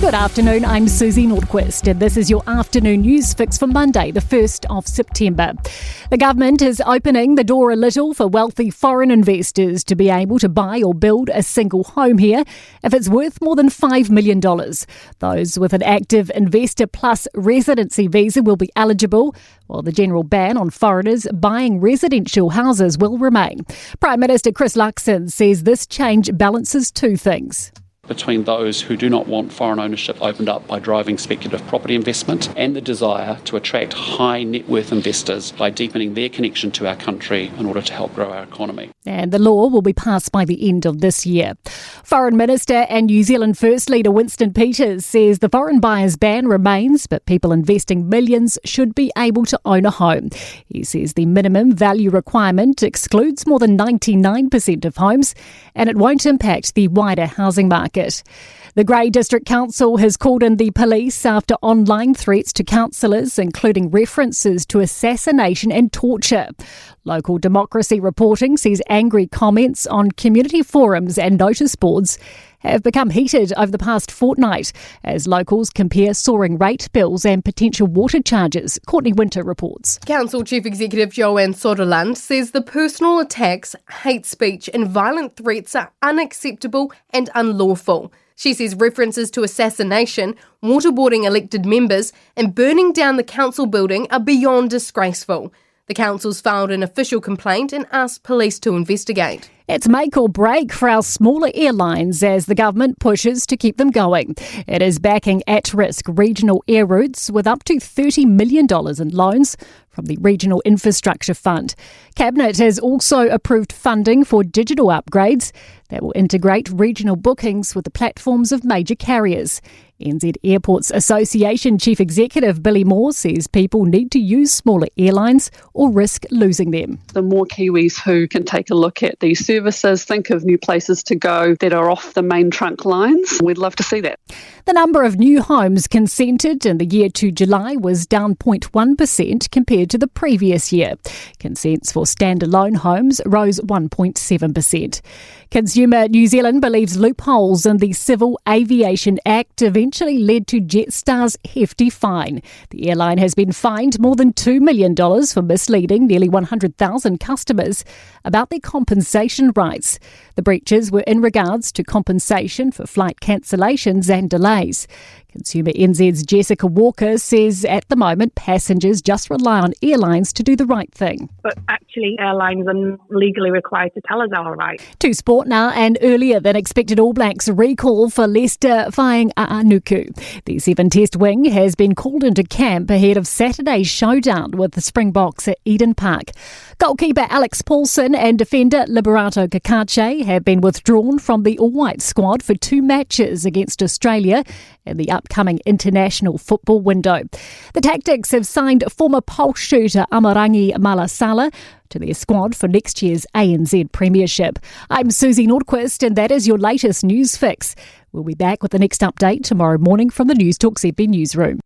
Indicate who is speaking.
Speaker 1: Good afternoon, I'm Susie Nordquist and this is your afternoon news fix for Monday, the 1st of September. The government is opening the door a little for wealthy foreign investors to be able to buy or build a single home here if it's worth more than $5 million. Those with an active Investor Plus residency visa will be eligible, while the general ban on foreigners buying residential houses will remain. Prime Minister Chris Luxon says this change balances two things.
Speaker 2: Between those who do not want foreign ownership opened up by driving speculative property investment and the desire to attract high net worth investors by deepening their connection to our country in order to help grow our economy.
Speaker 1: And the law will be passed by the end of this year. Foreign Minister and New Zealand First Leader Winston Peters says the foreign buyers ban remains, but people investing millions should be able to own a home. He says the minimum value requirement excludes more than 99% of homes and it won't impact the wider housing market. The Grey District Council has called in the police after online threats to councillors, including references to assassination and torture. Local Democracy reporting says angry comments on community forums and notice boards have become heated over the past fortnight as locals compare soaring rate bills and potential water charges. Courtney Winter reports.
Speaker 3: Council Chief Executive Joanne Soderland says the personal attacks, hate speech and violent threats are unacceptable and unlawful. She says references to assassination, waterboarding elected members and burning down the council building are beyond disgraceful. The council's filed an official complaint and asked police to investigate.
Speaker 1: It's make or break for our smaller airlines as the government pushes to keep them going. It is backing at-risk regional air routes with up to $30 million in loans from the Regional Infrastructure Fund. Cabinet has also approved funding for digital upgrades that will integrate regional bookings with the platforms of major carriers. NZ Airports Association Chief Executive Billy Moore says people need to use smaller airlines or risk losing them.
Speaker 4: The more Kiwis who can take a look at these services, think of new places to go that are off the main trunk lines, we'd love to see that.
Speaker 1: The number of new homes consented in the year to July was down 0.1% compared to the previous year. Consents for standalone homes rose 1.7%. Consumer New Zealand believes loopholes in the Civil Aviation Act eventually led to Jetstar's hefty fine. The airline has been fined more than $2 million for misleading nearly 100,000 customers about their compensation rights. The breaches were in regards to compensation for flight cancellations and delays. Consumer NZ's Jessica Walker says at the moment passengers just rely on airlines to do the right thing.
Speaker 5: But actually airlines are legally required to tell us our rights.
Speaker 1: To sport now, and earlier than expected All Blacks recall for Leicester Faing A'anuku. The 7-test wing has been called into camp ahead of Saturday's showdown with the Springboks at Eden Park. Goalkeeper Alex Paulson and defender Liberato Kakache have been withdrawn from the All-White squad for 2 matches against Australia in the upcoming international football window. The Tactics have signed former Pulse shooter Amarangi Malasala to their squad for next year's ANZ Premiership. I'm Susie Nordquist and that is your latest news fix. We'll be back with the next update tomorrow morning from the Newstalk ZB newsroom.